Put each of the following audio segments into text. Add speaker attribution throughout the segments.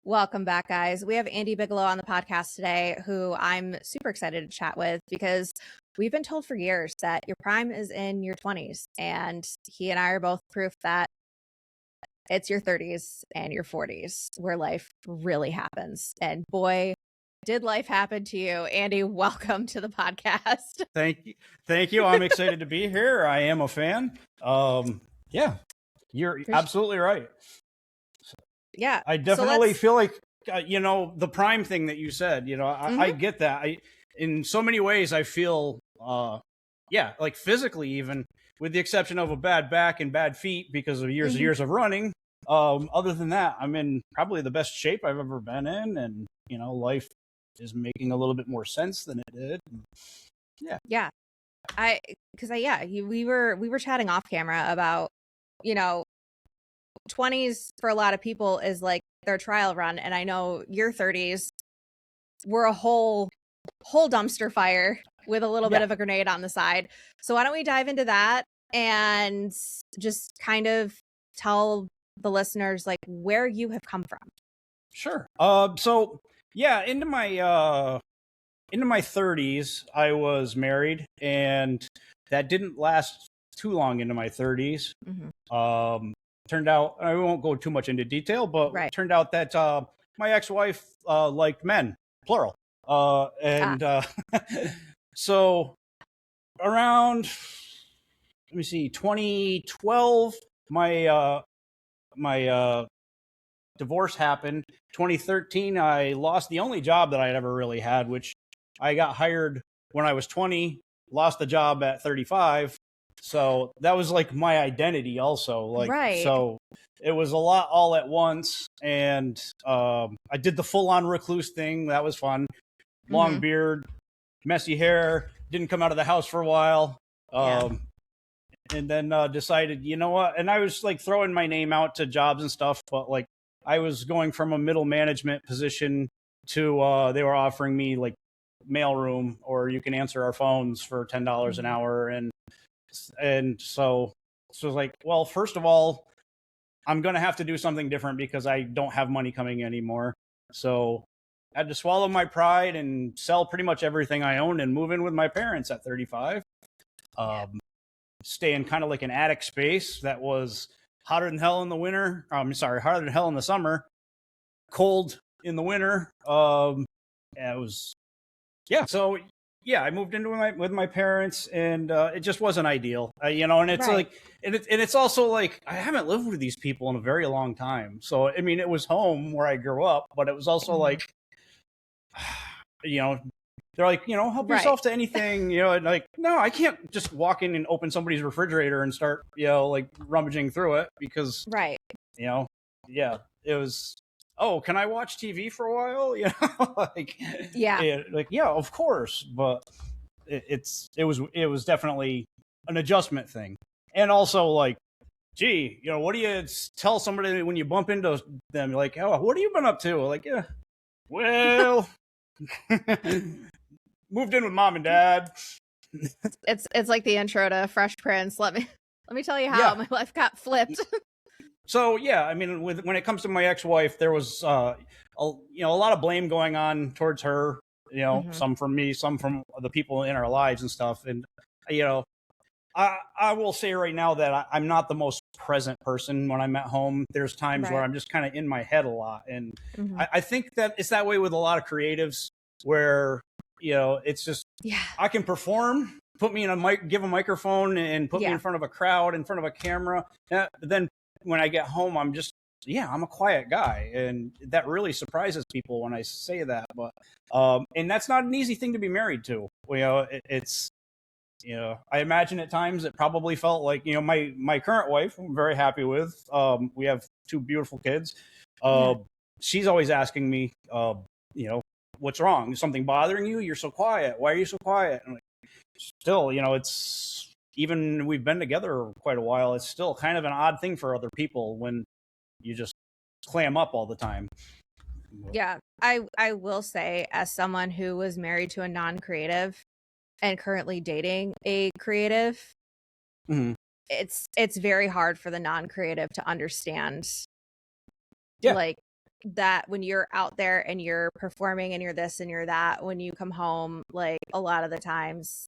Speaker 1: Welcome back, guys. We have Andy Bigelow on the podcast today, who I'm super excited to chat with because we've been told for years that your prime is in your 20s. And he and I are both proof that it's your 30s and your 40s where life really happens. And boy, did life happen to you. Andy, welcome to the podcast.
Speaker 2: Thank you. Thank you. I'm excited to be here. I am a fan. Yeah, you're absolutely right.
Speaker 1: Yeah.
Speaker 2: I definitely feel like, the prime thing that you said, I get that. In so many ways, I feel, like physically, even with the exception of a bad back and bad feet because of years and years of running. Other than that, I'm in probably the best shape I've ever been in. And, life is making a little bit more sense than it did.
Speaker 1: Yeah. We were chatting off camera about, 20s for a lot of people is like their trial run. And I know your 30s were a whole dumpster fire with a little bit of a grenade on the side. So why don't we dive into that and just kind of tell the listeners like where you have come from?
Speaker 2: Sure. Into my 30s, I was married, and that didn't last too long into my 30s. Turned out, I won't go too much into detail, but it turned out that my ex-wife liked men, plural. So around, 2012, my divorce happened. 2013, I lost the only job that I'd ever really had, which I got hired when I was 20, lost the job at 35. So that was like my identity also. So it was a lot all at once. And I did the full on recluse thing. That was fun. Long beard, messy hair, didn't come out of the house for a while. And then decided, you know what? And I was like throwing my name out to jobs and stuff, but like I was going from a middle management position to they were offering me like mailroom, or you can answer our phones for $10 an hour. And so it was like, well, first of all, I'm going to have to do something different because I don't have money coming anymore. So I had to swallow my pride and sell pretty much everything I owned and move in with my parents at 35. Stay in kind of like an attic space that was hotter than hell in the winter. Hotter than hell in the summer, cold in the winter. It was, So I moved into with my parents, and it just wasn't ideal, and it's like, and it's also like, I haven't lived with these people in a very long time. So, I mean, it was home where I grew up, but it was also like, they're like, help yourself to anything, and like, no, I can't just walk in and open somebody's refrigerator and start, like rummaging through it because, it was, oh, can I watch TV for a while? Of course. But it was definitely an adjustment thing. And also like, gee, what do you tell somebody when you bump into them? Like, oh, what have you been up to? Like, well, moved in with mom and dad.
Speaker 1: It's like the intro to Fresh Prince. Let me tell you how my life got flipped.
Speaker 2: So I mean, when it comes to my ex-wife, there was a lot of blame going on towards her. Some from me, some from the people in our lives and stuff. And I will say right now that I'm not the most present person when I'm at home. There's times where I'm just kind of in my head a lot, and I think that it's that way with a lot of creatives where it's just I can perform, put me in a mic, give a microphone, and put me in front of a crowd, in front of a camera. But then when I get home, I'm just, I'm a quiet guy. And that really surprises people when I say that. But, and that's not an easy thing to be married to. It's, I imagine at times it probably felt like, my current wife, I'm very happy with, we have 2 beautiful kids. She's always asking me, what's wrong? Is something bothering you? You're so quiet. Why are you so quiet? And like, still, it's, even we've been together quite a while, it's still kind of an odd thing for other people when you just clam up all the time.
Speaker 1: Yeah, I will say, as someone who was married to a non-creative and currently dating a creative, it's very hard for the non-creative to understand like that when you're out there and you're performing and you're this and you're that, when you come home, like a lot of the times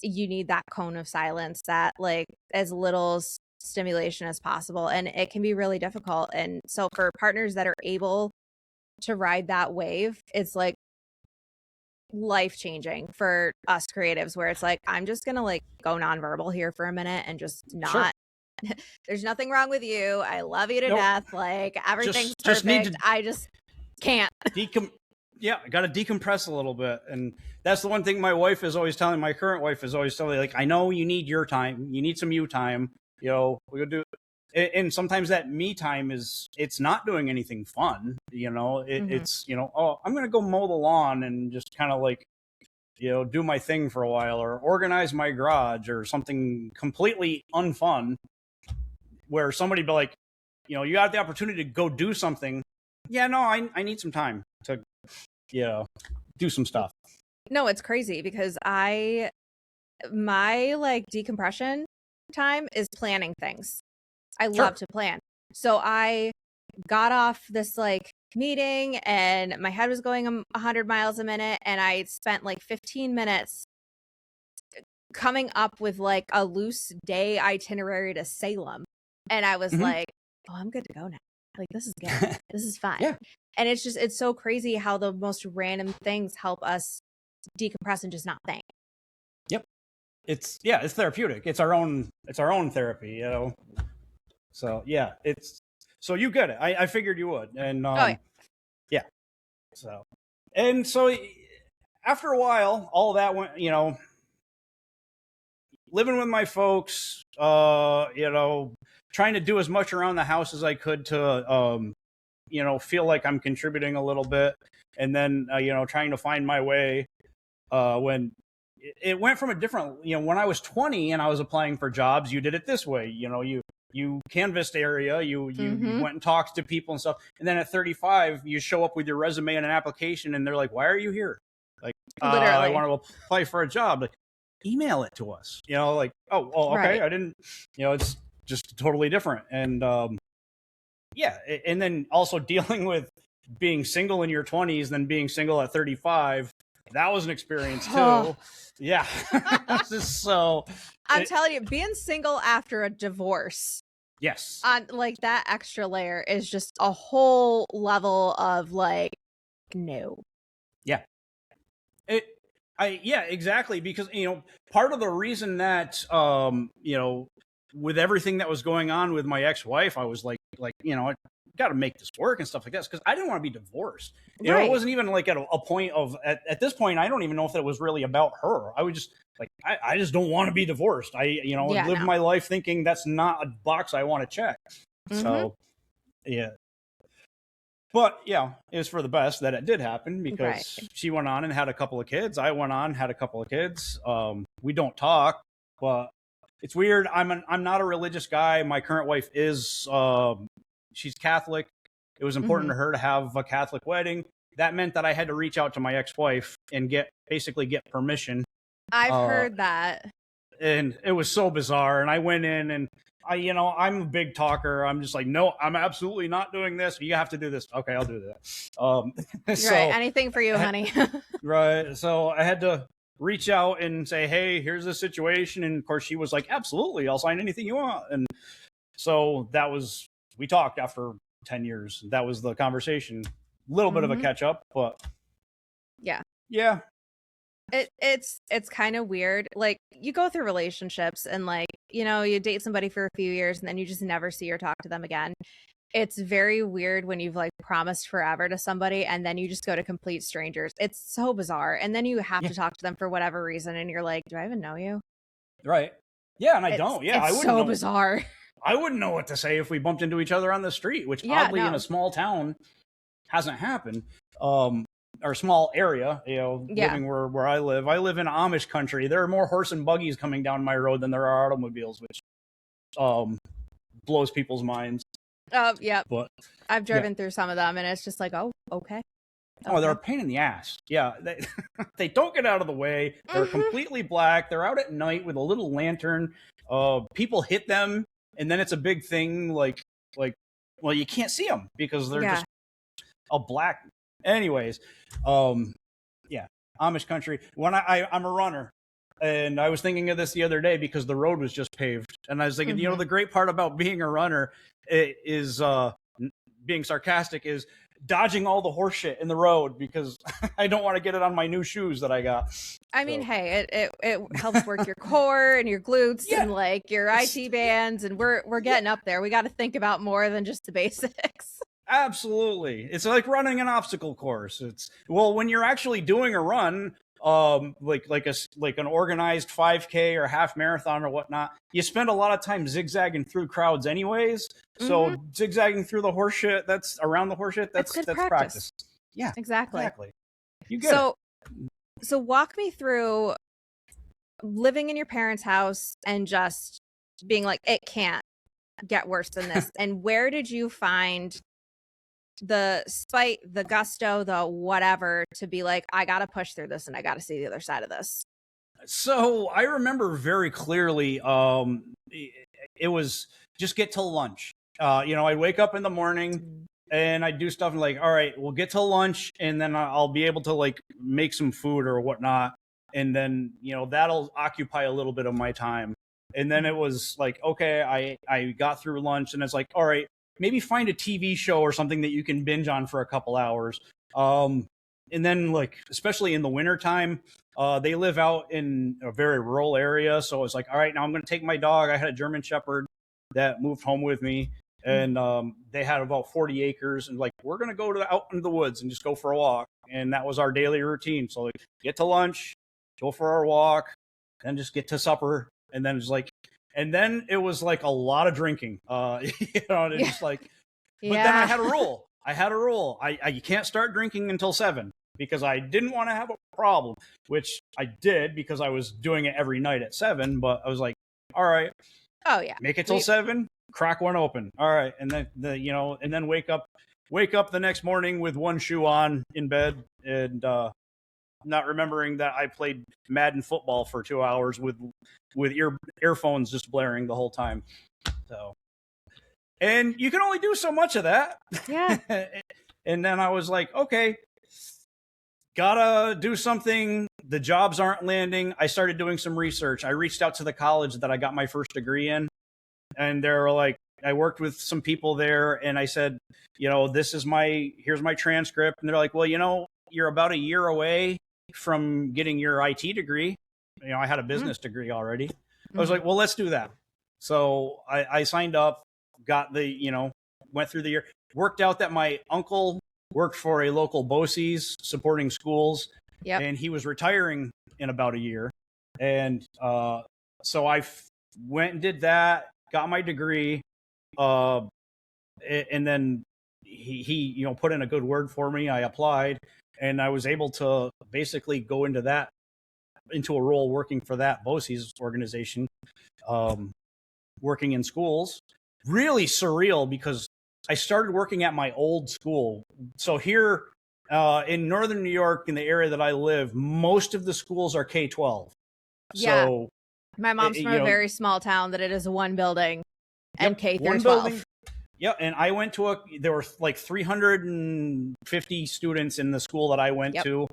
Speaker 1: you need that cone of silence, that like as little stimulation as possible. And it can be really difficult. And so for partners that are able to ride that wave, it's like life changing for us creatives, where it's like, I'm just gonna like go nonverbal here for a minute and just
Speaker 2: Sure.
Speaker 1: not. There's nothing wrong with you. I love you to
Speaker 2: Nope.
Speaker 1: death. Like everything's
Speaker 2: Just need
Speaker 1: perfect.
Speaker 2: to
Speaker 1: I just can't.
Speaker 2: yeah, I got to decompress a little bit. And that's the one thing my wife is always telling, my current wife is always telling me, like, I know you need your time. You need some you time. You know, we could do. And sometimes that me time it's not doing anything fun. You know, it's, you know, oh, I'm going to go mow the lawn and just kind of like, you know, do my thing for a while, or organize my garage or something completely unfun, where somebody be like, you know, you got the opportunity to go do something. Yeah, no, I need some time to, you know, do some stuff.
Speaker 1: No, it's crazy because my like decompression time is planning things. I love to plan. So I got off this like meeting and my head was going 100 miles a minute, and I spent like 15 minutes coming up with like a loose day itinerary to Salem. And I was like, oh, I'm good to go now. Like, this is good. This is fine.
Speaker 2: Yeah.
Speaker 1: And it's so crazy how the most random things help us decompress and just not think.
Speaker 2: Yep. It's therapeutic. It's our own therapy, you know? So yeah, so you get it. I figured you would. And yeah. So, and so after a while, all that went, you know, living with my folks, you know, trying to do as much around the house as I could to, you know, feel like I'm contributing a little bit. And then, you know, trying to find my way, when it went from a different, you know, when I was 20 and I was applying for jobs, you did it this way. You know, you canvassed area, you went and talked to people and stuff. And then at 35, you show up with your resume and an application, and they're like, why are you here? Like, I want to apply for a job. Like, email it to us, you know, like, oh, okay. Right. I didn't, you know, it's just totally different. And, yeah. And then also dealing with being single in your 20s, then being single at 35. That was an experience too. Yeah. So
Speaker 1: I'm telling you, being single after a divorce.
Speaker 2: Yes.
Speaker 1: On like that extra layer is just a whole level of like, no.
Speaker 2: Yeah. Yeah, exactly. Because, you know, part of the reason that, you know, with everything that was going on with my ex-wife, I was like, you know, I got to make this work and stuff like that, because I didn't want to be divorced. You know, it wasn't even like at a point of, at this point, I don't even know if that was really about her. I was just like, I just don't want to be divorced. You know, live my life thinking that's not a box I want to check. So, yeah. But yeah, it was for the best that it did happen, because she went on and had a couple of kids. I went on, had a couple of kids. We don't talk, but it's weird. I'm not a religious guy. My current wife is, she's Catholic. It was important to her to have a Catholic wedding. That meant that I had to reach out to my ex-wife and basically get permission.
Speaker 1: I've heard that.
Speaker 2: And it was so bizarre. And I went in, and you know, I'm a big talker. I'm just like, no, I'm absolutely not doing this. You have to do this. Okay, I'll do that. So,
Speaker 1: right. Anything for you, honey.
Speaker 2: Right. So I had to reach out and say, hey, here's the situation. And of course she was like, absolutely, I'll sign anything you want. And so we talked after 10 years. That was the conversation. A little bit of a catch up, but
Speaker 1: yeah. It's kind of weird. Like, you go through relationships and like, you know, you date somebody for a few years and then you just never see or talk to them again. It's very weird when you've like promised forever to somebody and then you just go to complete strangers. It's so bizarre. And then you have to talk to them for whatever reason. And you're like, do I even know you?
Speaker 2: Right. Yeah. And I don't. Yeah.
Speaker 1: It's so bizarre.
Speaker 2: I wouldn't know what to say if we bumped into each other on the street, which oddly in a small town hasn't happened. Or small area, you know, living where I live. I live in Amish country. There are more horse and buggies coming down my road than there are automobiles, which blows people's minds.
Speaker 1: Oh, yeah. But I've driven through some of them, and it's just like, oh, okay.
Speaker 2: Oh, they're a pain in the ass. Yeah, they don't get out of the way. They're completely black. They're out at night with a little lantern. People hit them, and then it's a big thing. Like, well, you can't see them because they're just a black. Anyways, yeah, Amish country. When I'm a runner, and I was thinking of this the other day because the road was just paved, and I was thinking,
Speaker 1: Mm-hmm.
Speaker 2: the great part about being a runner is being sarcastic is dodging all the horse shit in the road because I don't want to get it on my new shoes that I got.
Speaker 1: I mean, hey, it helps work your core and your glutes and like your IT bands, and we're getting up there. We got to think about more than just the basics.
Speaker 2: Absolutely. It's like running an obstacle course. It's when you're actually doing a run, like an organized 5K or half marathon or whatnot, you spend a lot of time zigzagging through crowds anyways. So zigzagging through the horse shit, that's around the horse shit, that's practice. Yeah.
Speaker 1: Exactly.
Speaker 2: You get it.
Speaker 1: So walk me through living in your parents' house and just being like, it can't get worse than this. And where did you find the spite, the gusto, the whatever to be like, I got to push through this and I got to see the other side of this?
Speaker 2: So I remember very clearly, it was just get till lunch. I'd wake up in the morning and I'd do stuff like, all right, we'll get to lunch and then I'll be able to like make some food or whatnot. And then, that'll occupy a little bit of my time. And then it was like, okay, I got through lunch and it's like, all right, maybe find a TV show or something that you can binge on for a couple hours. And then like, especially in the wintertime, they live out in a very rural area. So it's like, all right, now I'm going to take my dog. I had a German Shepherd that moved home with me. And they had about 40 acres. And like, we're going to go out into the woods and just go for a walk. And that was our daily routine. So like, get to lunch, go for our walk, then just get to supper. And then it's like, and then it was like a lot of drinking, it's like, but then I had a rule. You can't start drinking until 7 because I didn't want to have a problem, which I did because I was doing it every night at 7. But I was like, all right, make it till 7, crack one open. All right. And then and then wake up the next morning with one shoe on in bed and, not remembering that I played Madden football for 2 hours with earphones just blaring the whole time. So, and you can only do so much of that.
Speaker 1: Yeah.
Speaker 2: And then I was like, okay, gotta do something. The jobs aren't landing. I started doing some research. I reached out to the college that I got my first degree in, and they were like, I worked with some people there, and I said, here's my transcript, and they're like, well, you're about a year away from getting your IT degree. I had a business degree already. I was like, well, let's do that. So I signed up, got went through the year, worked out that my uncle worked for a local BOCES supporting schools. Yep. And he was retiring in about a year. And so I went and did that, got my degree. And then he put in a good word for me. I applied. And I was able to basically go into a role working for that BOCES organization, working in schools. Really surreal because I started working at my old school. So here in Northern New York, in the area that I live, most of the schools are K-12.
Speaker 1: Yeah.
Speaker 2: So
Speaker 1: my mom's from a very small town that it is one building and K through 12.
Speaker 2: Yeah, and I went to there were like 350 students in the school that I went to,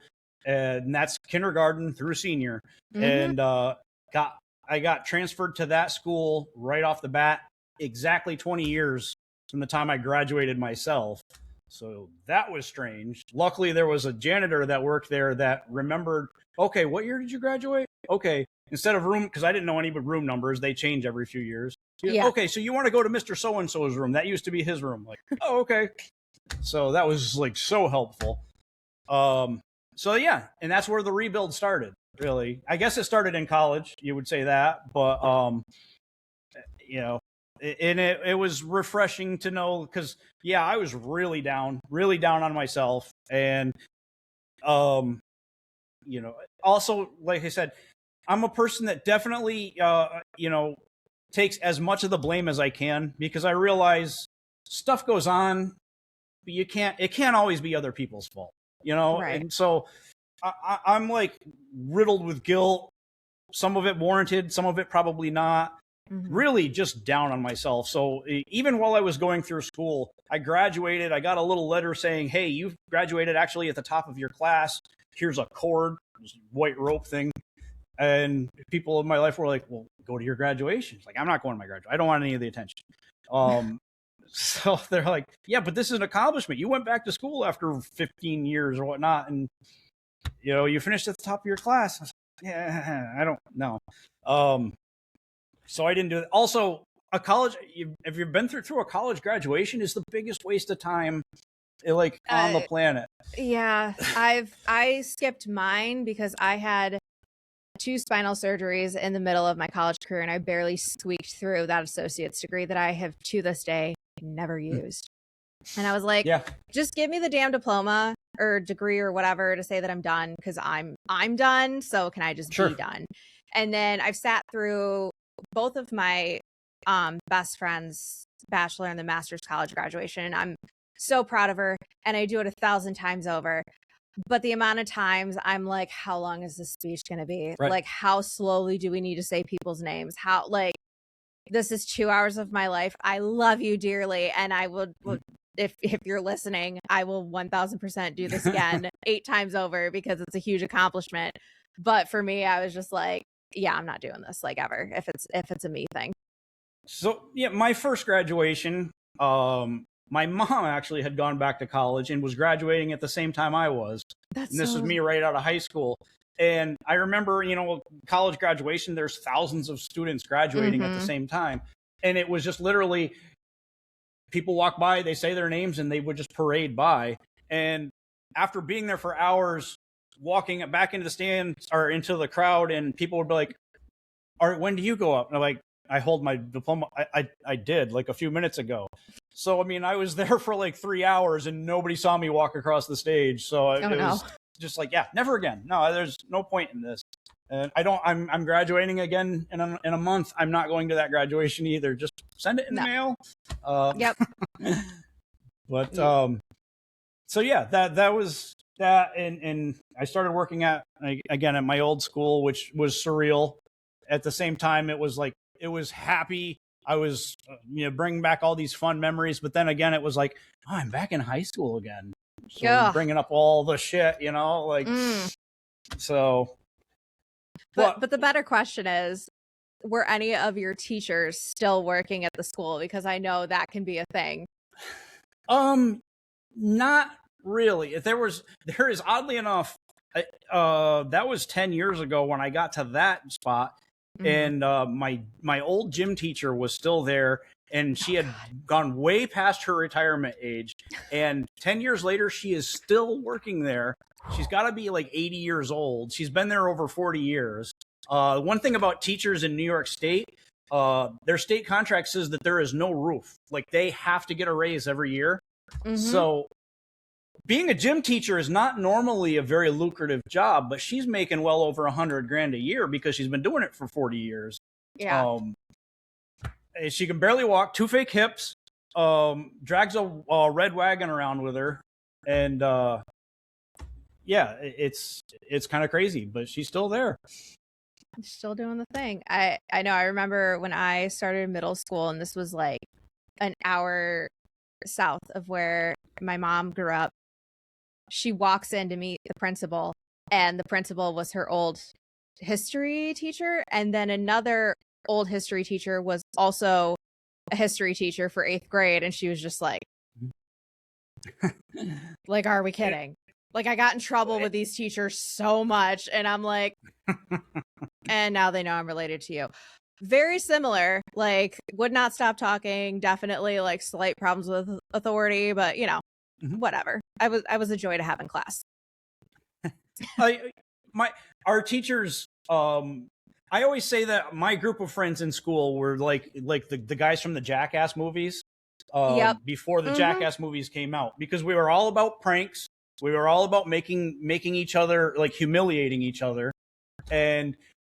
Speaker 2: and that's kindergarten through senior. And I got transferred to that school right off the bat, exactly 20 years from the time I graduated myself. So that was strange. Luckily, there was a janitor that worked there that remembered, okay, what year did you graduate? Okay, instead of room, because I didn't know any but room numbers, they change every few years. Yeah. Okay, so you want to go to Mr. So-and-so's room. That used to be his room. Like, oh, okay. So that was like so helpful. So yeah, and that's where the rebuild started, really. I guess it started in college, you would say that, but it was refreshing to know because I was really down on myself. And also, like I said, I'm a person that definitely takes as much of the blame as I can because I realize stuff goes on, but it can't always be other people's fault, Right. And so I'm like riddled with guilt, some of it warranted, some of it probably not. really just down on myself. So even while I was going through school, I graduated. I got a little letter saying, hey, you've graduated actually at the top of your class. Here's a cord, white rope thing. And people in my life were like, well, go to your graduation. It's like, I'm not going to my graduation. I don't want any of the attention. So they're like, yeah, but this is an accomplishment. You went back to school after 15 years or whatnot. And, you finished at the top of your class. I was like, yeah, I don't know. So I didn't do it. Also, a college, if you've been through a college graduation, is the biggest waste of time on the planet.
Speaker 1: Yeah, I skipped mine because I had 2 spinal surgeries in the middle of my college career, and I barely squeaked through that associate's degree that I have to this day never used. And I was like, just give me the damn diploma or degree or whatever to say that I'm done, because I'm done. So can I just be done? And then I've sat through both of my best friends' bachelor and the master's college graduation, and I'm so proud of her, and I do it 1,000 times over. But the amount of times I'm like, how long is this speech going to be?
Speaker 2: Right.
Speaker 1: Like, how slowly do we need to say people's names? How, like, this is 2 hours of my life. I love you dearly. And I would, if you're listening, I will 1,000% do this again 8 times over, because it's a huge accomplishment. But for me, I was just like, yeah, I'm not doing this like ever if it's a me thing.
Speaker 2: So yeah, my first graduation, my mom actually had gone back to college and was graduating at the same time I was. And this was me right out of high school. And I remember, college graduation, there's thousands of students graduating at the same time. And it was just literally people walk by, they say their names, and they would just parade by. And after being there for hours, walking back into the stands or into the crowd, and people would be like, all right, when do you go up? And I'm like, I hold my diploma. I did like a few minutes ago. So, I mean, I was there for like 3 hours and nobody saw me walk across the stage. So it was just like, yeah, never again. No, there's no point in this. And I'm graduating again in a month. I'm not going to that graduation either. Just send it in the mail.
Speaker 1: Yep.
Speaker 2: But, so yeah, that was that. And I started working at my old school, which was surreal. At the same time, it was happy. I was, bringing back all these fun memories. But then again, it was like, oh, I'm back in high school again. So bringing up all the shit, so.
Speaker 1: But the better question is, were any of your teachers still working at the school? Because I know that can be a thing.
Speaker 2: Not really. There is oddly enough, that was 10 years ago when I got to that spot. And my old gym teacher was still there, and she had gone way past her retirement age. And 10 years later, she is still working there. She's got to be like 80 years old. She's been there over 40 years. One thing about teachers in New York State, their state contract says that there is no roof. Like, they have to get a raise every year. So being a gym teacher is not normally a very lucrative job, but she's making well over $100,000 a year because she's been doing it for 40 years.
Speaker 1: Yeah.
Speaker 2: She can barely walk, 2 fake hips, drags a red wagon around with her. And, yeah, it's kind of crazy, but she's still there.
Speaker 1: Still doing the thing. I know. I remember when I started middle school, and this was like an hour south of where my mom grew up. She walks in to meet the principal, and the principal was her old history teacher. And then another old history teacher was also a history teacher for 8th grade. And she was just like, are we kidding? Like, I got in trouble with these teachers so much. And I'm like, and now they know I'm related to you. Very similar, like, would not stop talking. Definitely like slight problems with authority, but whatever. I was a joy to have in class.
Speaker 2: Our teachers, I always say that my group of friends in school were like the guys from the Jackass movies, before the Jackass movies came out, because we were all about pranks. We were all about making each other, like, humiliating each other. And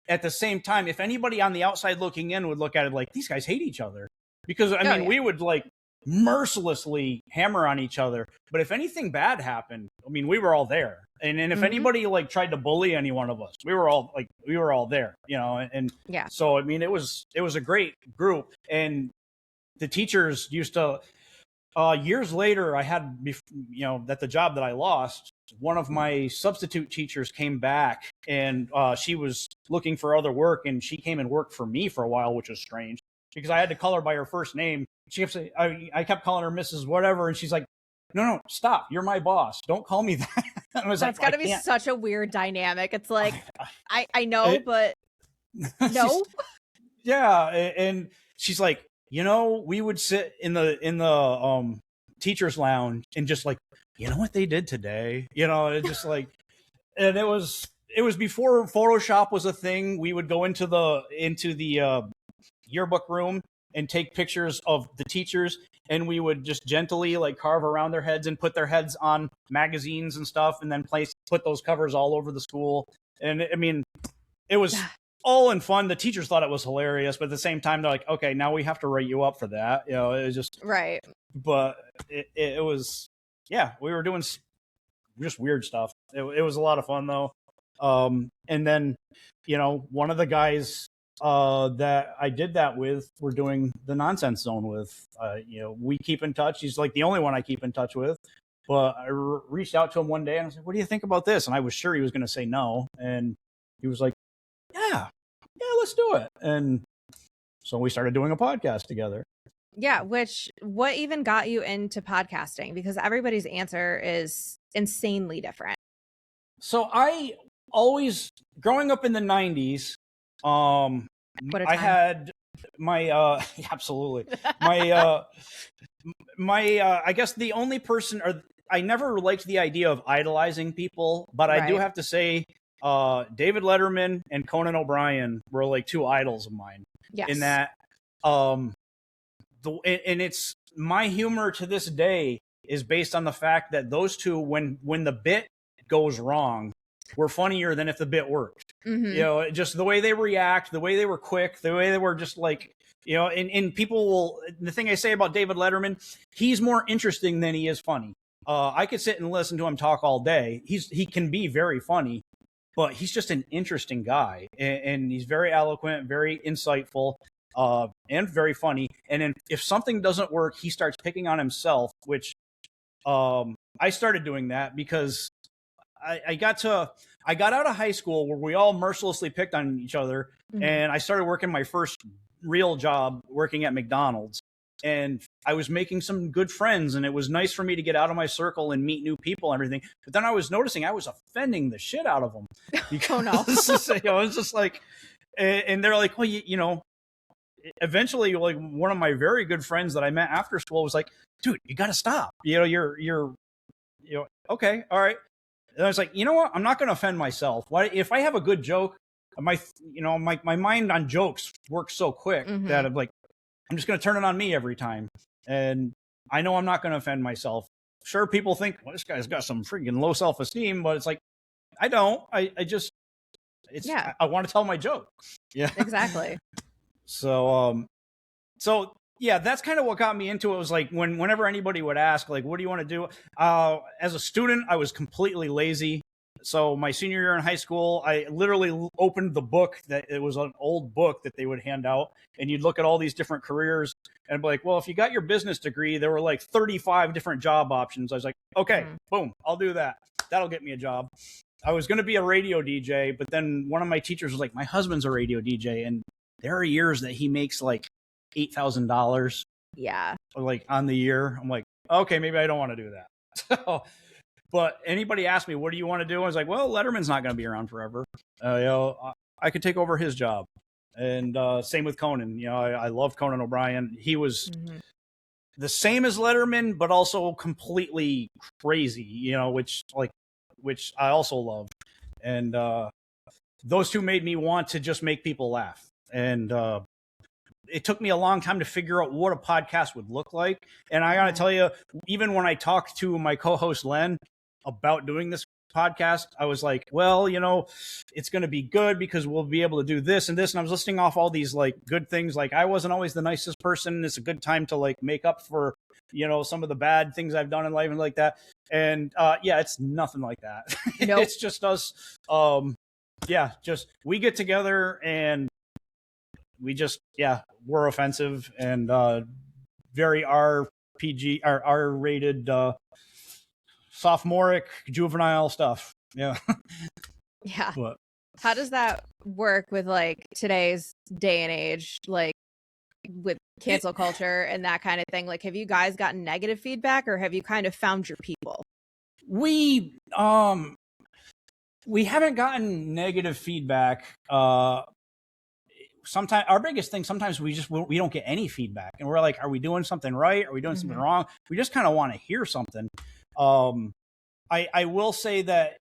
Speaker 2: at the same time, if anybody on the outside looking in would look at it like, these guys hate each other, because we would, like, mercilessly hammer on each other. But if anything bad happened, I mean, we were all there. And if anybody like tried to bully any one of us, we were all there, you know. And
Speaker 1: Yeah.
Speaker 2: so I mean, it was a great group. And the teachers used to years later, I had, you know, that the job that I lost, one of my substitute teachers came back, and she was looking for other work, and she came and worked for me for a while, which was strange because I had to call her by her first name. She kept saying, I kept calling her Mrs. Whatever, and she's like, no, stop. You're my boss. Don't call me that. I was
Speaker 1: That's
Speaker 2: like,
Speaker 1: got to be such a weird dynamic. It's like, I know, but no.
Speaker 2: Yeah. And she's like, you know, we would sit in the teacher's lounge and just like, you know what they did today? You know, it just like, and it was before Photoshop was a thing. We would go into the yearbook room and take pictures of the teachers, and we would just gently like carve around their heads and put their heads on magazines and stuff, and then put those covers all over the school. And I mean, it was all in fun. The teachers thought it was hilarious, but at the same time, they're like, okay, now we have to write you up for that. You know, it was just
Speaker 1: right.
Speaker 2: But it was, yeah, we were doing just weird stuff. It was a lot of fun though. And then, you know, one of the guys that I did that with, we're doing the Nonsense Zone with. You know, we keep in touch. He's like the only one I keep in touch with. But I reached out to him one day and I was like, what do you think about this? And I was sure he was going to say no. And he was like, yeah, let's do it. And so we started doing a podcast together.
Speaker 1: Yeah. What even got you into podcasting? Because everybody's answer is insanely different.
Speaker 2: So I always, growing up in the 90s, I had my absolutely my I guess the only person, or I never liked the idea of idolizing people, but I do have to say David Letterman and Conan O'Brien were like two idols of mine.
Speaker 1: Yes.
Speaker 2: In that and it's my humor to this day is based on the fact that those two, when the bit goes wrong, were funnier than if the bit worked. You know, just the way they react, the way they were quick, the way they were just like, you know, and people will, the thing I say about David Letterman, he's more interesting than he is funny. I could sit and listen to him talk all day. He can be very funny, but he's just an interesting guy, and he's very eloquent, very insightful, and very funny. And then if something doesn't work, he starts picking on himself, which I started doing that because I got out of high school where we all mercilessly picked on each other, and I started working my first real job working at McDonald's, and I was making some good friends, and it was nice for me to get out of my circle and meet new people and everything. But then I was noticing I was offending the shit out of them.
Speaker 1: Oh no!
Speaker 2: You know, it's just like, and they're like, well, you know, eventually, like one of my very good friends that I met after school was like, dude, you got to stop. You know, you're, you know, okay, all right. And I was like, you know what? I'm not going to offend myself. Why, if I have a good joke, my mind on jokes works so quick that I'm like, I'm just going to turn it on me every time. And I know I'm not going to offend myself. Sure, people think, well, this guy's got some freaking low self-esteem, but it's like, I don't. I want to tell my joke. Yeah,
Speaker 1: exactly.
Speaker 2: So yeah, that's kind of what got me into it. Was like whenever anybody would ask, like, what do you want to do? As a student, I was completely lazy. So my senior year in high school, I literally opened the book that it was an old book that they would hand out, and you'd look at all these different careers and be like, well, if you got your business degree, there were like 35 different job options. I was like, okay, boom, I'll do that. That'll get me a job. I was going to be a radio DJ, but then one of my teachers was like, my husband's a radio DJ, and there are years that he makes like $8,000.
Speaker 1: Yeah.
Speaker 2: Like on the year. I'm like, okay, maybe I don't want to do that. So, but anybody asked me, what do you want to do? I was like, well, Letterman's not going to be around forever. You know, I could take over his job. And same with Conan. You know, I love Conan O'Brien. He was the same as Letterman, but also completely crazy, you know, which I also love. And those two made me want to just make people laugh. And it took me a long time to figure out what a podcast would look like. And I got to tell you, even when I talked to my co-host Len about doing this podcast, I was like, well, you know, it's going to be good because we'll be able to do this and this. And I was listing off all these like good things. Like I wasn't always the nicest person. It's a good time to like make up for some of the bad things I've done in life and like that. And yeah, it's nothing like that.
Speaker 1: Nope.
Speaker 2: It's just us. Just we get together and we just, we're offensive and very RPG, R-rated, sophomoric, juvenile stuff. Yeah.
Speaker 1: Yeah.
Speaker 2: But
Speaker 1: how does that work with like today's day and age, like with cancel culture and that kind of thing? Like, have you guys gotten negative feedback, or have you kind of found your people?
Speaker 2: We haven't gotten negative feedback. Sometimes our biggest thing, sometimes we don't get any feedback, and we're like, are we doing something right? Are we doing something wrong? We just kind of want to hear something. I will say that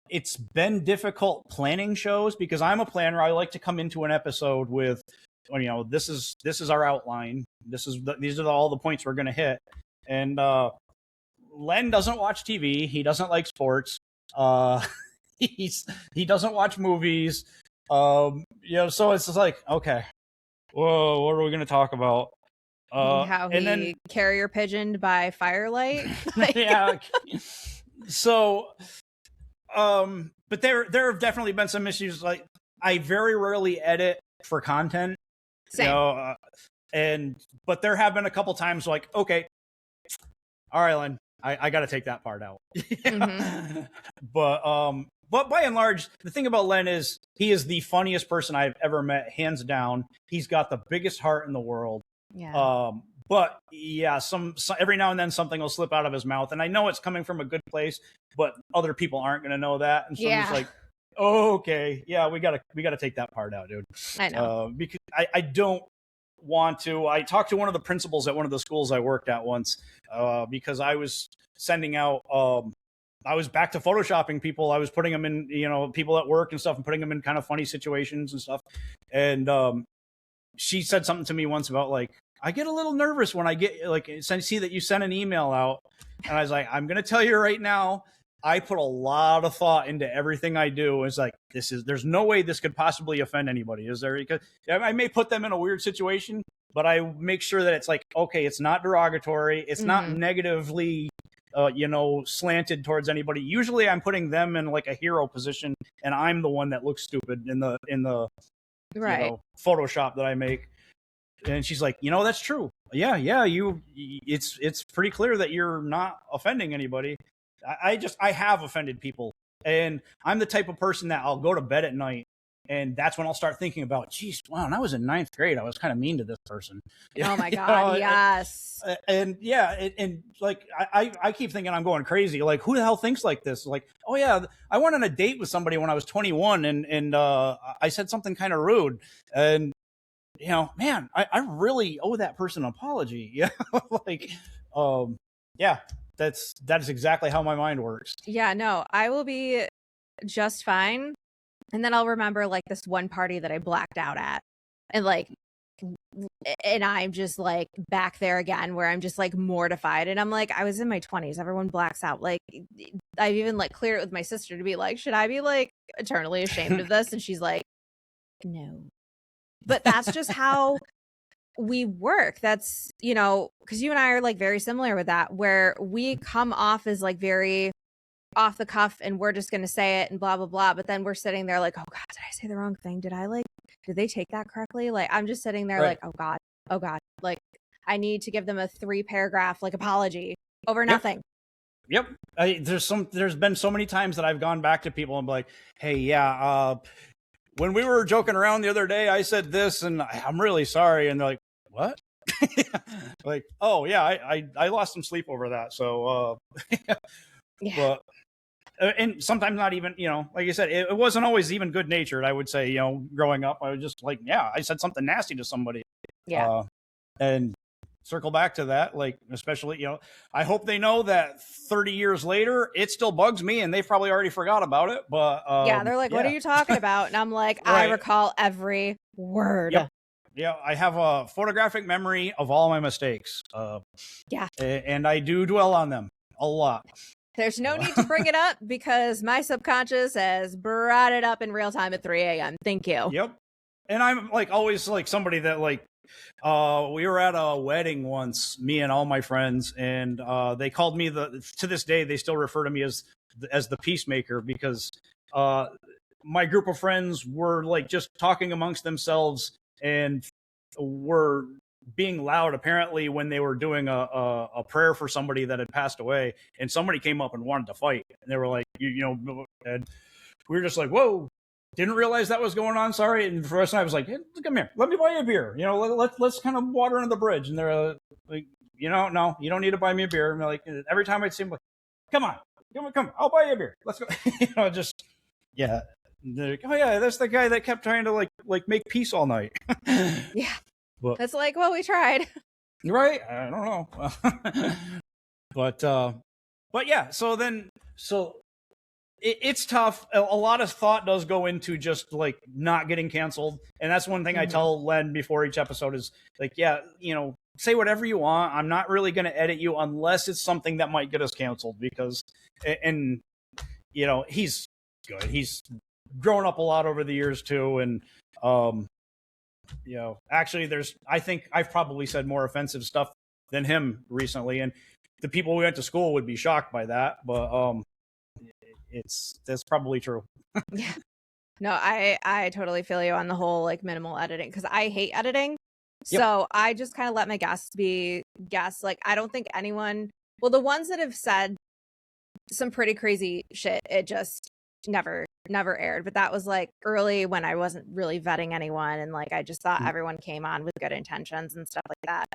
Speaker 2: it's been difficult planning shows, because I'm a planner. I like to come into an episode with, this is our outline. These are all the points we're going to hit. And Len doesn't watch TV. He doesn't like sports. He doesn't watch movies. So it's just like, okay, whoa, what are we going to talk about?
Speaker 1: How he carrier pigeoned by firelight.
Speaker 2: Yeah. So, but there have definitely been some issues. Like, I very rarely edit for content.
Speaker 1: Same.
Speaker 2: But there have been a couple times like, okay, all right, Len, I got to take that part out. But by and large, the thing about Len is he is the funniest person I've ever met, hands down. He's got the biggest heart in the world.
Speaker 1: Yeah.
Speaker 2: But yeah, some every now and then something will slip out of his mouth, and I know it's coming from a good place, but other people aren't going to know that, and so I'm just like, oh, okay, yeah, we gotta take that part out, dude.
Speaker 1: I know,
Speaker 2: because I don't want to. I talked to one of the principals at one of the schools I worked at once, because I was sending out. I was back to photoshopping people. I was putting them in, people at work and stuff, and putting them in kind of funny situations and stuff. And she said something to me once about like, I get a little nervous when I get like see that you sent an email out, and I was like, I'm gonna tell you right now, I put a lot of thought into everything I do. It's like, there's no way this could possibly offend anybody, is there? Because I may put them in a weird situation, but I make sure that it's like, okay, it's not derogatory, it's not negatively slanted towards anybody. Usually I'm putting them in like a hero position, and I'm the one that looks stupid in the
Speaker 1: right.
Speaker 2: Photoshop that I make. And she's like, that's true. Yeah. It's pretty clear that you're not offending anybody. I have offended people, and I'm the type of person that I'll go to bed at night, and that's when I'll start thinking about, geez, wow, when I was in 9th grade, I was kind of mean to this person.
Speaker 1: Oh my God. Yes.
Speaker 2: And like, I keep thinking I'm going crazy. Like, who the hell thinks like this? Like, oh yeah, I went on a date with somebody when I was 21, and I said something kind of rude, and man, I really owe that person an apology. Yeah. Like, yeah, that is exactly how my mind works.
Speaker 1: Yeah, no, I will be just fine. And then I'll remember like this one party that I blacked out at, and I'm just like back there again, where I'm just like mortified. And I'm like, I was in my 20s. Everyone blacks out. Like, I've even like cleared it with my sister to be like, should I be like eternally ashamed of this? And she's like, no. But that's just how we work. That's, because you and I are like very similar with that, where we come off as like very off the cuff, and we're just going to say it and blah, blah, blah. But then we're sitting there like, oh God, did I say the wrong thing? Did they take that correctly? Like, I'm just sitting there like, oh God, like I need to give them a 3-paragraph like apology over nothing.
Speaker 2: Yep. There's been so many times that I've gone back to people and be like, hey, yeah, when we were joking around the other day, I said this, and I'm really sorry. And they're like, what? Like, oh yeah, I lost some sleep over that. So, yeah. But, and sometimes not even, like I said, it wasn't always even good natured. I would say, growing up, I was just like, yeah, I said something nasty to somebody.
Speaker 1: Yeah.
Speaker 2: And circle back to that, like, especially, I hope they know that 30 years later, it still bugs me, and they've probably already forgot about it. But
Speaker 1: yeah, they're like, what are you talking about? And I'm like, right. I recall every word.
Speaker 2: Yep. Yeah, I have a photographic memory of all my mistakes.
Speaker 1: Yeah.
Speaker 2: And I do dwell on them a lot.
Speaker 1: There's no need to bring it up, because my subconscious has brought it up in real time at 3 a.m. Thank you.
Speaker 2: Yep. And I'm like always like somebody that like We were at a wedding once, me and all my friends, and they called me to this day, they still refer to me as the peacemaker, because uh, my group of friends were like just talking amongst themselves and were being loud apparently when they were doing a prayer for somebody that had passed away, and somebody came up and wanted to fight, and they were like, and we were just like, whoa, didn't realize that was going on, sorry. And for us, I was like, hey, come here, let me buy you a beer, let's kind of water under the bridge. And they're like, no, you don't need to buy me a beer. And like, every time I'd see them, like, come on, I'll buy you a beer, let's go. Just, yeah. Like, oh yeah, that's the guy that kept trying to like make peace all night.
Speaker 1: Yeah. But it's like, well, we tried.
Speaker 2: Right? I don't know. but yeah, so it's tough. A lot of thought does go into just like not getting canceled. And that's one thing I tell Len before each episode is like, yeah, say whatever you want. I'm not really going to edit you unless it's something that might get us canceled, because, and he's good. He's grown up a lot over the years too. And, actually I think I've probably said more offensive stuff than him recently. And the people we went to school would be shocked by that. But, that's probably true.
Speaker 1: Yeah. No, I totally feel you on the whole like minimal editing, because I hate editing. Yep. So I just kind of let my guests be guests. Like, I don't think anyone, well, the ones that have said some pretty crazy shit, it just never aired. But that was like early when I wasn't really vetting anyone, and like I just thought everyone came on with good intentions and stuff like that.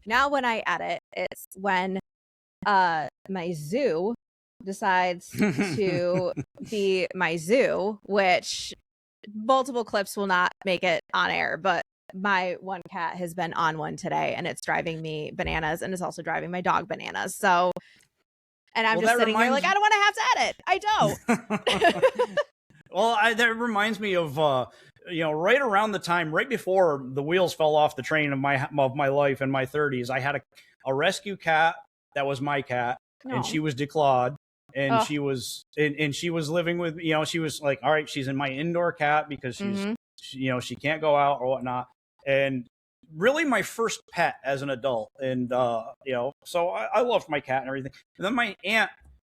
Speaker 1: Now when I edit, it's when my zoo decides to be my zoo, which multiple clips will not make it on air, but my one cat has been on one today, and it's driving me bananas, and it's also driving my dog bananas. So, and I'm just sitting here like, I don't want to have to edit. I don't.
Speaker 2: Well, that reminds me of right around the time, right before the wheels fell off the train of my life in my 30s, I had a rescue cat that was my cat, and she was declawed. And she was living with, she was like, all right, she's in my indoor cat because she can't go out or whatnot. And really my first pet as an adult. And, so I loved my cat and everything. And then my aunt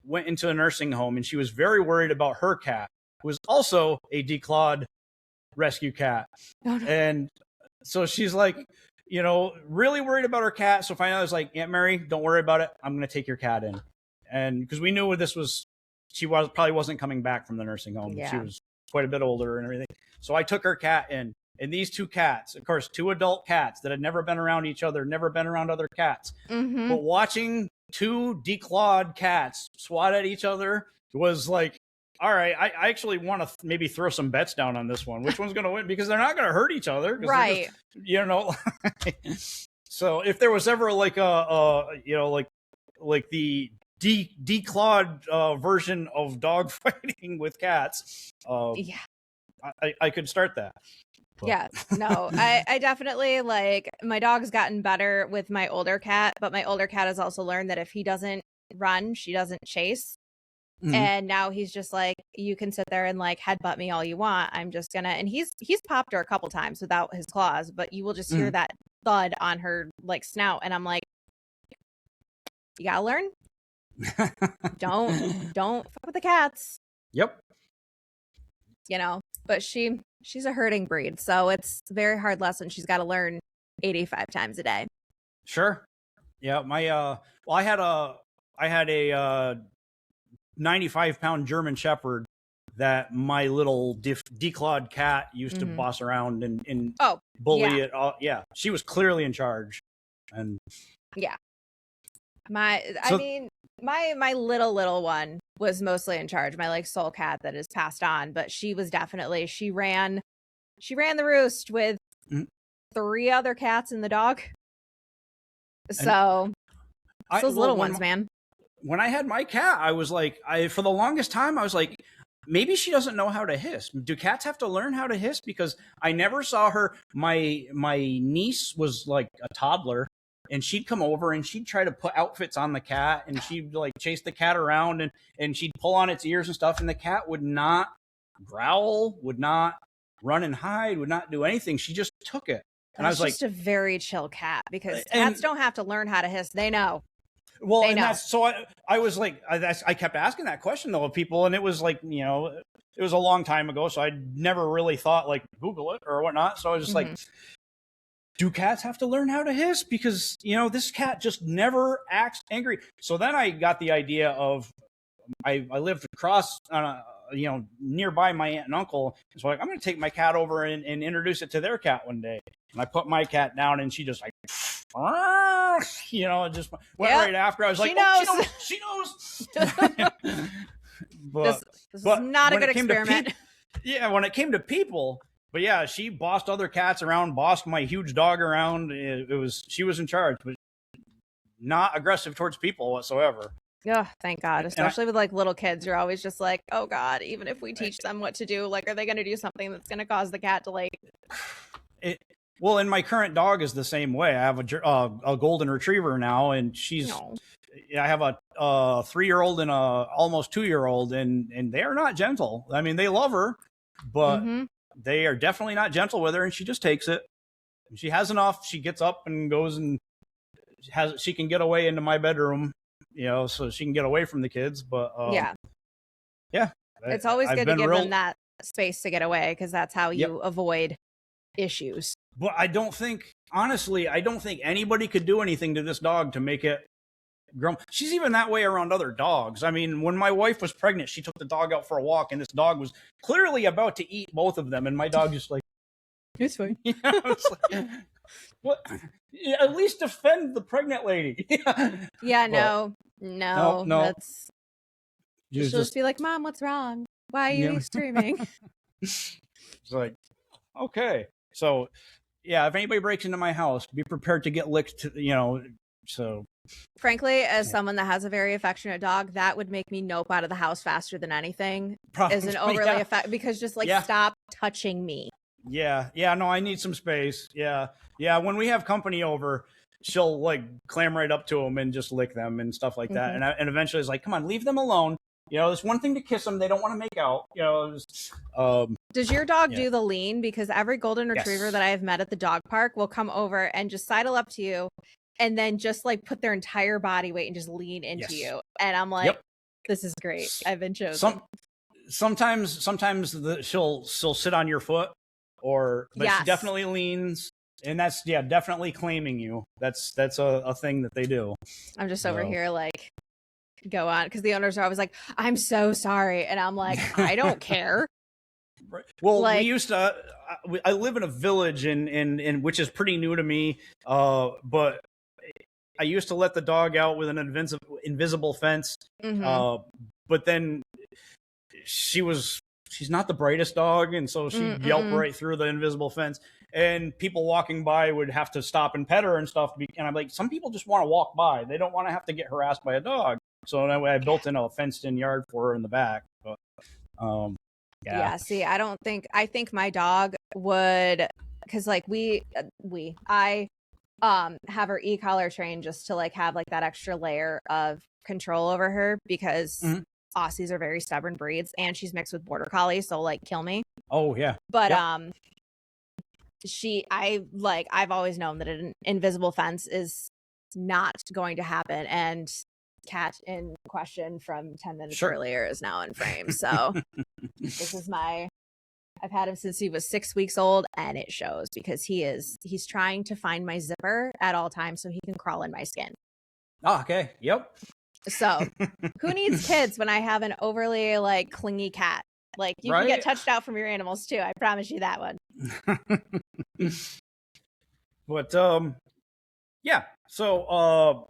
Speaker 2: went into a nursing home, and she was very worried about her cat, who was also a declawed rescue cat. Oh, no. And so she's like, really worried about her cat. So finally I was like, Aunt Mary, don't worry about it. I'm going to take your cat in. And because we knew this was, she probably wasn't coming back from the nursing home. Yeah. She was quite a bit older and everything. So I took her cat in, and these two cats, of course, two adult cats that had never been around each other, never been around other cats. Mm-hmm. But watching two declawed cats swat at each other was like, all right, I actually want to maybe throw some bets down on this one. Which one's going to win? Because they're not going to hurt each other.
Speaker 1: Right.
Speaker 2: Just, so if there was ever like like the declawed version of dog fighting with cats, I could start that. But.
Speaker 1: Yeah, no, I definitely, like, my dog's gotten better with my older cat, but my older cat has also learned that if he doesn't run, she doesn't chase. Mm-hmm. And now he's just like, you can sit there and like headbutt me all you want. I'm just gonna, and he's popped her a couple times without his claws, but you will just hear that thud on her like snout, and I'm like, you gotta learn. don't fuck with the cats.
Speaker 2: Yep.
Speaker 1: But she's a herding breed, so it's a very hard lesson she's got to learn 85 times a day.
Speaker 2: Sure. Yeah, I had a 95-pound German Shepherd that my little declawed cat used to boss around and bully it. Yeah, she was clearly in charge. And
Speaker 1: yeah, my little one was mostly in charge. My like soul cat that is passed on, but she was definitely, she ran the roost with 3 other cats and the dog. So those little ones, man.
Speaker 2: When I had my cat, I was like, for the longest time, I was like, maybe she doesn't know how to hiss. Do cats have to learn how to hiss? Because I never saw her. My niece was like a toddler, and she'd come over and she'd try to put outfits on the cat, and she'd like chase the cat around, and she'd pull on its ears and stuff. And the cat would not growl, would not run and hide, would not do anything. She just took it. And I
Speaker 1: That's
Speaker 2: was like,
Speaker 1: just a very chill cat, because
Speaker 2: and
Speaker 1: cats don't have to learn how to hiss. They know.
Speaker 2: well,
Speaker 1: They
Speaker 2: and
Speaker 1: know.
Speaker 2: that's so I was like, I kept asking that question though of people, and it was like, it was a long time ago, so I never really thought like Google it or whatnot. So I was just like, do cats have to learn how to hiss? Because this cat just never acts angry. So then I got the idea of I lived across nearby my aunt and uncle. So like, I'm going to take my cat over and introduce it to their cat one day. And I put my cat down, and she just like, just went right after. I was like, she knows.
Speaker 1: This is not a good experiment.
Speaker 2: When it came to people, but yeah, she bossed other cats around, bossed my huge dog around. She was in charge, but not aggressive towards people whatsoever.
Speaker 1: Oh, thank God. Especially with like little kids, you're always just like, oh God, even if we teach them what to do, like, are they going to do something that's going to cause the cat to like...
Speaker 2: Well, and my current dog is the same way. I have a golden retriever now, and I have a 3-year-old and a almost 2-year-old, and they are not gentle. I mean, they love her, but they are definitely not gentle with her, and she just takes it. She has enough. She gets up and goes and she can get away into my bedroom, so she can get away from the kids. But
Speaker 1: it's always good to give them that space to get away, because that's how you avoid issues.
Speaker 2: But honestly, I don't think anybody could do anything to this dog to make it grump. She's even that way around other dogs. I mean, when my wife was pregnant, she took the dog out for a walk, and this dog was clearly about to eat both of them. And my dog just like,
Speaker 1: it's fine.
Speaker 2: It's like, what? At least defend the pregnant lady.
Speaker 1: No. That's she'll just be like, Mom, what's wrong? Why are you screaming?
Speaker 2: It's like, okay. So, yeah, if anybody breaks into my house, be prepared to get licked, so.
Speaker 1: Frankly, as someone that has a very affectionate dog, that would make me nope out of the house faster than anything. Probably, is an overly because just like, stop touching me.
Speaker 2: Yeah. No, I need some space. Yeah. When we have company over, she'll like clam right up to them and just lick them and stuff like that. And eventually it's like, come on, leave them alone. There's one thing to kiss them. They don't want to make out.
Speaker 1: Does your dog do the lean? Because every golden retriever that I have met at the dog park will come over and just sidle up to you and then just like put their entire body weight and just lean into you. And I'm like, this is great. I've been chosen.
Speaker 2: Sometimes she'll sit on your foot, but she definitely leans. And that's definitely claiming you. That's a thing that they do.
Speaker 1: I'm just over here like, go on, because the owners are always like, I'm so sorry, and I'm like, I don't care.
Speaker 2: Right. Well, we used to. I live in a village, in which is pretty new to me. But I used to let the dog out with an invisible fence. But then she's not the brightest dog, and so she'd yelp right through the invisible fence. And people walking by would have to stop and pet her and stuff. And I'm like, some people just want to walk by. They don't want to have to get harassed by a dog. So that way I built in a fenced-in yard for her in the back. But,
Speaker 1: see, I think my dog would, because like I have her e-collar trained just to like have like that extra layer of control over her, because Aussies are very stubborn breeds, and she's mixed with border collie, so like kill me.
Speaker 2: Oh yeah.
Speaker 1: But I've always known that an invisible fence is not going to happen, and cat in question from 10 minutes earlier is now in frame. So this is I've had him since he was 6 weeks old, and it shows, because he's trying to find my zipper at all times so he can crawl in my skin.
Speaker 2: Oh, okay. Yep.
Speaker 1: So who needs kids when I have an overly like clingy cat? Like, you can get touched out from your animals too. I promise you that one.
Speaker 2: But yeah. So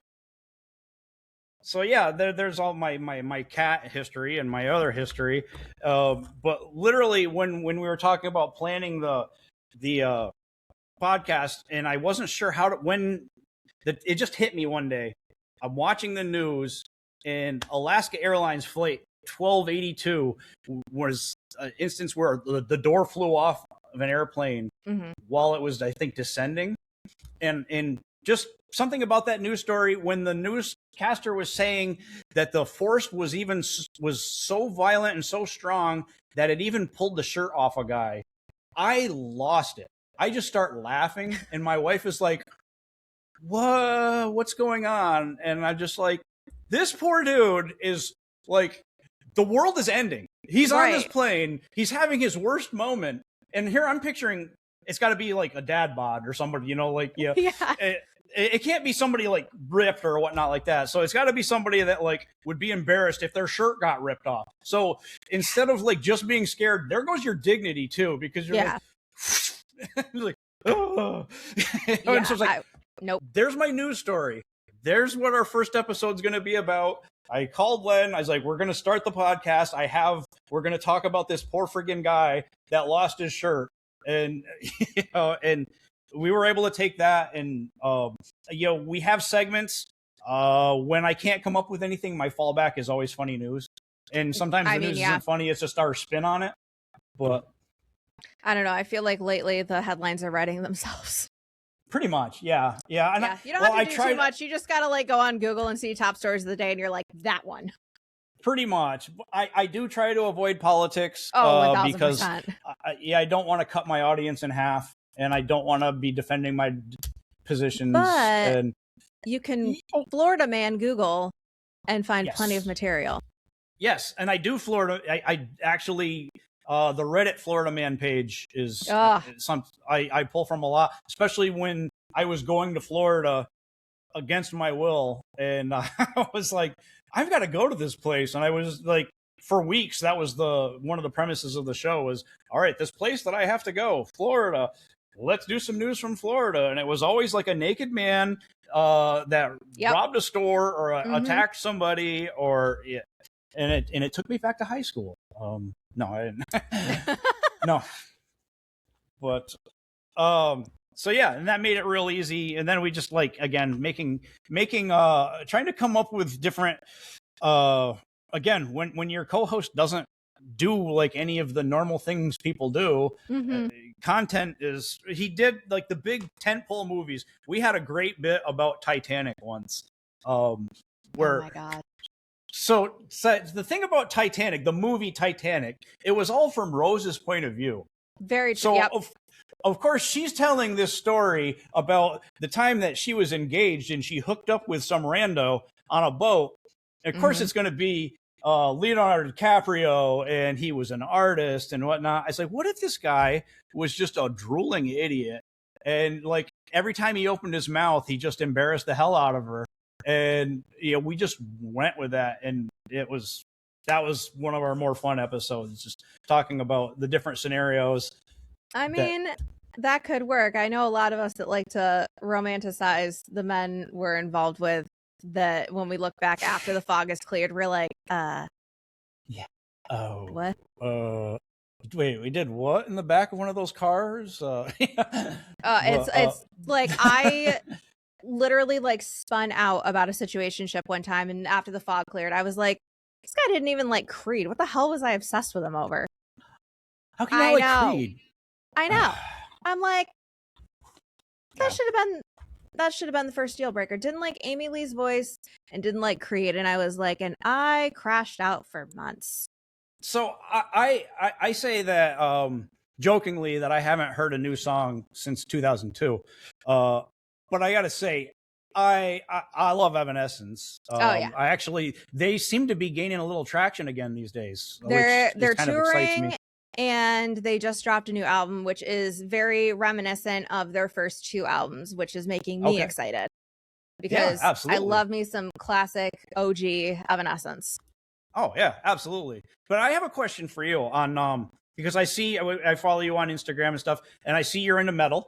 Speaker 2: yeah, there's all my cat history and my other history. But literally, when we were talking about planning the podcast, and I wasn't sure it just hit me one day. I'm watching the news, and Alaska Airlines flight 1282 was an instance where the door flew off of an airplane while it was, I think, descending. And just something about that news story, when the newscaster was saying that the force was so violent and so strong that it even pulled the shirt off a guy, I lost it. I just start laughing, and my wife is like, what's going on? And I'm just like, this poor dude is like, the world is ending. He's on this plane. He's having his worst moment. And here I'm picturing it's got to be like a dad bod or somebody, like, it can't be somebody like ripped or whatnot like that. So it's got to be somebody that like would be embarrassed if their shirt got ripped off. So instead of like just being scared, there goes your dignity too, because you're like, oh. And so it's like,
Speaker 1: nope.
Speaker 2: There's my news story. There's what our first episode's going to be about. I called Len. I was like, we're going to start the podcast. We're going to talk about this poor friggin' guy that lost his shirt. And, and we were able to take that. And, we have segments. When I can't come up with anything, my fallback is always funny news. And sometimes the news isn't funny. It's just our spin on it. But
Speaker 1: I don't know. I feel like lately the headlines are writing themselves.
Speaker 2: Pretty much, yeah. And
Speaker 1: you don't have to do too much. You just gotta like go on Google and see top stories of the day, and you're like, that one.
Speaker 2: Pretty much. I do try to avoid politics because I don't want to cut my audience in half, and I don't want to be defending my positions.
Speaker 1: But you can Florida man Google and find plenty of material.
Speaker 2: Yes, and I do Florida. I actually. The Reddit Florida Man page is some I pull from a lot, especially when I was going to Florida against my will. And I was like, I've got to go to this place. And I was like, for weeks, that was one of the premises of the show was, all right, this place that I have to go, Florida, let's do some news from Florida. And it was always like a naked man that robbed a store or attacked somebody and it took me back to high school. No, I didn't. No. But so yeah, and that made it real easy. And then we just like again making trying to come up with different again, when your co-host doesn't do like any of the normal things people do, content is he did like the big tentpole movies. We had a great bit about Titanic once. Where
Speaker 1: oh my God.
Speaker 2: So the thing about Titanic, the movie Titanic, it was all from Rose's point of view.
Speaker 1: Very true.
Speaker 2: So
Speaker 1: yep.
Speaker 2: of course, she's telling this story about the time that she was engaged and she hooked up with some rando on a boat. And of course, it's going to be Leonardo DiCaprio, and he was an artist and whatnot. I was like, what if this guy was just a drooling idiot? And like every time he opened his mouth, he just embarrassed the hell out of her. And we just went with that, and that was one of our more fun episodes, just talking about the different scenarios.
Speaker 1: I mean, that could work. I know a lot of us that like to romanticize the men we're involved with. That when we look back after the fog is cleared, we're like,
Speaker 2: yeah, oh,
Speaker 1: what?
Speaker 2: Wait, we did what in the back of one of those cars?
Speaker 1: It's like I. Literally like spun out about a situationship one time, and after the fog cleared, I was like, this guy didn't even like Creed. What the hell was I obsessed with him over?
Speaker 2: How can I like Creed?
Speaker 1: I know. I'm like, that should have been the first deal breaker. Didn't like Amy Lee's voice and didn't like Creed, and I was like, and I crashed out for months.
Speaker 2: So I say that jokingly that I haven't heard a new song since 2002. But I got to say, I love Evanescence. They seem to be gaining a little traction again these days.
Speaker 1: They're touring, and they just dropped a new album, which is very reminiscent of their first two albums, which is making me excited because I love me some classic OG Evanescence.
Speaker 2: Oh yeah, absolutely. But I have a question for you on because I follow you on Instagram and stuff, and I see you're into metal.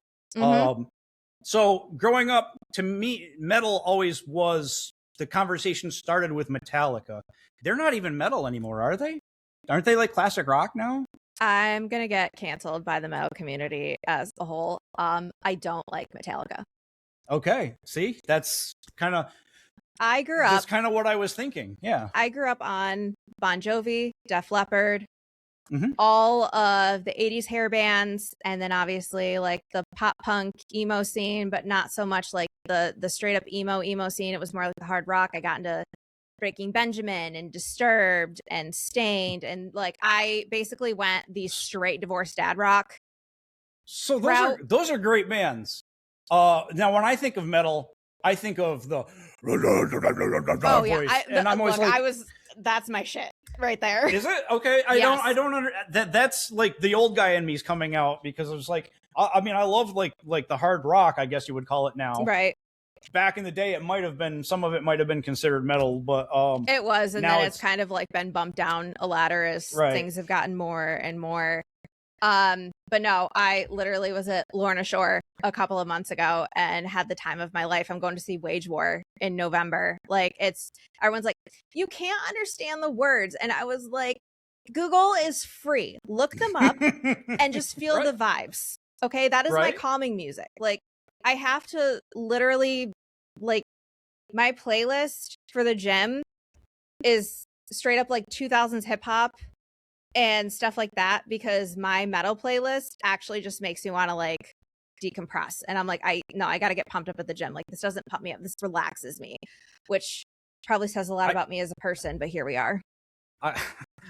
Speaker 2: So growing up, to me, metal always was, the conversation started with Metallica. They're not even metal anymore, are they? Aren't they like classic rock now?
Speaker 1: I'm going to get canceled by the metal community as a whole. I don't like Metallica.
Speaker 2: Okay. See, that's kind of... That's kind of what I was thinking. Yeah.
Speaker 1: I grew up on Bon Jovi, Def Leppard, all of the 80s hair bands, and then obviously like the pop punk emo scene, but not so much like the straight up emo scene. It was more like the hard rock. I got into Breaking Benjamin and Disturbed and Stained, and like I basically went the straight divorced dad rock.
Speaker 2: So
Speaker 1: route.
Speaker 2: those are great bands. Now when I think of metal, I think of the
Speaker 1: Oh yeah,
Speaker 2: voice, and I'm always like,
Speaker 1: that's my shit right there.
Speaker 2: Is it okay? I don't that's like the old guy in me is coming out, because it was like, I mean, I love like the hard rock, I guess you would call it now.
Speaker 1: Right.
Speaker 2: Back in the day, it might have been, some of it might have been considered metal, but
Speaker 1: it was, and
Speaker 2: now
Speaker 1: then it's kind of like been bumped down a ladder as things have gotten more and more. But no, I literally was at Lorna Shore a couple of months ago and had the time of my life. I'm going to see Wage War in November. Like, everyone's like, you can't understand the words. And I was like, Google is free. Look them up and just feel the vibes. Okay. That is my calming music. Like, I have to literally, like, my playlist for the gym is straight up like 2000s hip hop and stuff like that, because my metal playlist actually just makes me want to like decompress. And I'm like, I got to get pumped up at the gym. Like, this doesn't pump me up. This relaxes me, which probably says a lot about me as a person, but here we are.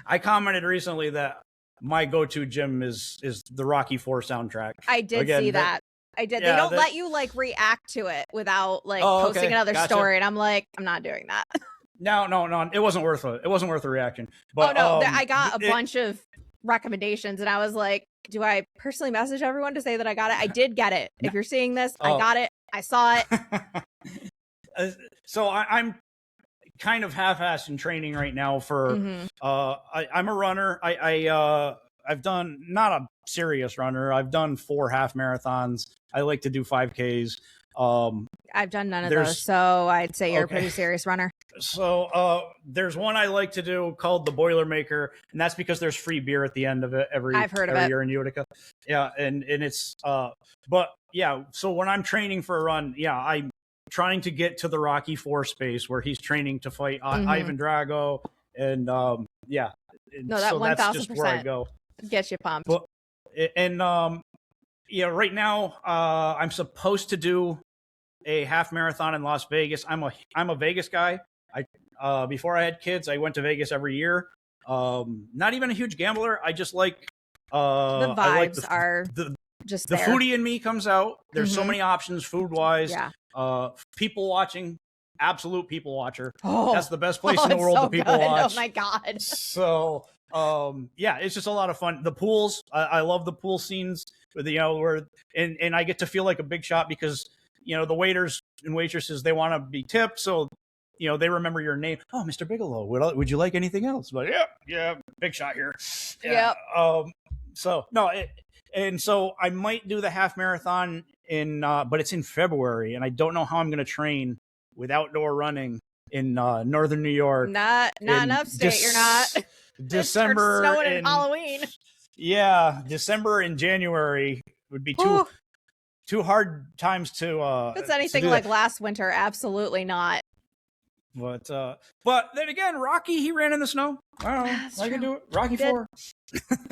Speaker 2: I commented recently that my go-to gym is the Rocky IV soundtrack.
Speaker 1: I did see that. I did. Yeah, they don't let you like react to it without like posting another story. And I'm like, I'm not doing that.
Speaker 2: No. It wasn't worth it. It wasn't worth the reaction. But
Speaker 1: I got a bunch of recommendations, and I was like, do I personally message everyone to say that I got it? I did get it. If you're seeing this, I got it. I saw it.
Speaker 2: So I'm kind of half-assed in training right now for. I'm a runner. I've done, not a serious runner. I've done 4 half marathons. I like to do 5Ks.
Speaker 1: I've done none of those, so I'd say you're a pretty serious runner.
Speaker 2: So there's one I like to do called the Boilermaker, and that's because there's free beer at the end of it every year in Utica. Yeah, and it's but yeah, so when I'm training for a run, I'm trying to get to the Rocky IV space where he's training to fight Ivan Drago, and
Speaker 1: no, that 1000%
Speaker 2: that's just where I go.
Speaker 1: Gets you pumped.
Speaker 2: But, and right now I'm supposed to do a half marathon in Las Vegas. I'm a Vegas guy. I before I had kids, I went to Vegas every year. Not even a huge gambler. I just like
Speaker 1: the vibes are just
Speaker 2: the foodie in me comes out. There's so many options food wise.
Speaker 1: Yeah.
Speaker 2: People watching, absolute people watcher. That's the best place in the world to people watch.
Speaker 1: Oh my god.
Speaker 2: So it's just a lot of fun. The pools, I love the pool scenes. Where and I get to feel like a big shot because the waiters and waitresses, they want to be tipped, so they remember your name. Oh, Mr. Bigelow, would you like anything else? But yeah, big shot here. Yeah. So no, and so I might do the half marathon but it's in February, and I don't know how I'm going to train with outdoor running in northern New York.
Speaker 1: Not enough state. You're not.
Speaker 2: December
Speaker 1: snowing and Halloween.
Speaker 2: Yeah, December and January would be two hard times to.
Speaker 1: If it's anything like last winter, absolutely not.
Speaker 2: But then again, Rocky, he ran in the snow. I don't know. I can do it. Rocky IV.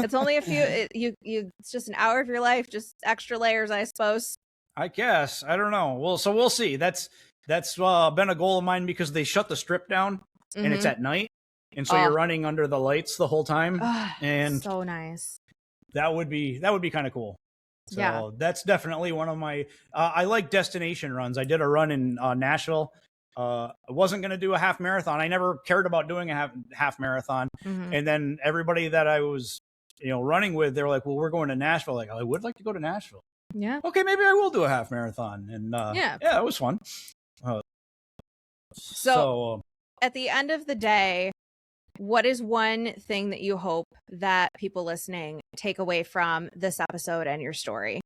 Speaker 1: It's only a few. It's just an hour of your life, just extra layers, I suppose.
Speaker 2: I guess. I don't know. Well, so we'll see. That's been a goal of mine because they shut the strip down and it's at night, and so you're running under the lights the whole time. And
Speaker 1: so nice.
Speaker 2: That would be kind of cool. So that's definitely one of my. I like destination runs. I did a run in Nashville. I wasn't going to do a half marathon. I never cared about doing a half marathon. And then everybody that I was, running with, they were like, well, we're going to Nashville. Like, I would like to go to Nashville.
Speaker 1: Yeah.
Speaker 2: Okay, maybe I will do a half marathon. And it was fun.
Speaker 1: So at the end of the day, what is one thing that you hope that people listening take away from this episode and your story?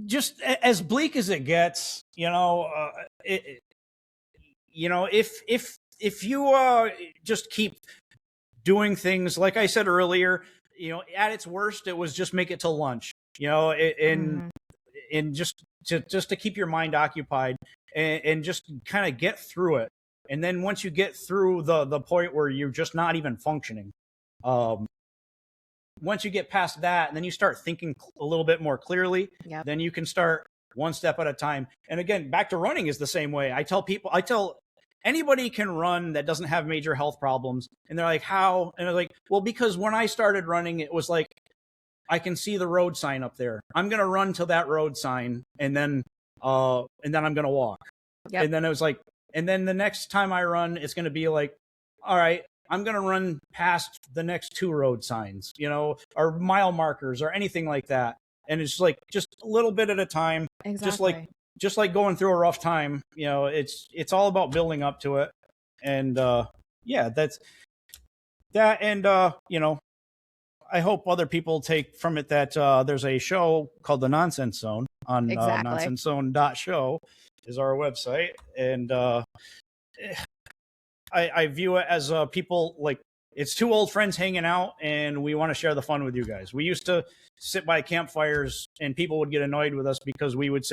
Speaker 2: Just as bleak as it gets, if you just keep doing things like I said earlier, at its worst, it was just make it till lunch, and just to keep your mind occupied and just kind of get through it. And then once you get through the point where you're just not even functioning, once you get past that, and then you start thinking a little bit more clearly, then you can start one step at a time. And again, back to running is the same way. I tell anybody can run that doesn't have major health problems. And they're like, how? And they're like, well, because when I started running, it was like, I can see the road sign up there. I'm going to run to that road sign, and then I'm going to walk.
Speaker 1: Yep.
Speaker 2: And then it was like, and then the next time I run, it's going to be like, all right, I'm going to run past the next 2 road signs, or mile markers or anything like that. And it's like just a little bit at a time.
Speaker 1: Exactly.
Speaker 2: Just like going through a rough time, it's all about building up to it. And that's that. And I hope other people take from it that there's a show called The Nonsense Zone on nonsensezone.show is our website. And I view it as people like, it's 2 old friends hanging out, and we want to share the fun with you guys. We used to sit by campfires, and people would get annoyed with us because we would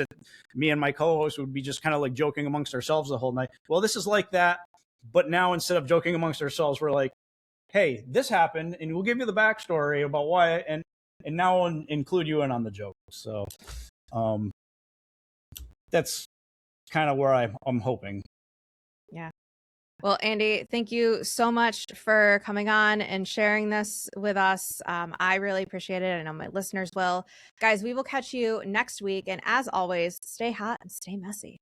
Speaker 2: me and my co-host would be just kind of like joking amongst ourselves the whole night. Well, this is like that, but now instead of joking amongst ourselves, we're like, hey, this happened, and we'll give you the backstory about why, and now we'll include you in on the joke. So that's kind of where I'm hoping.
Speaker 1: Yeah. Well, Andy, thank you so much for coming on and sharing this with us. I really appreciate it. I know my listeners will. Guys, we will catch you next week. And as always, stay hot and stay messy.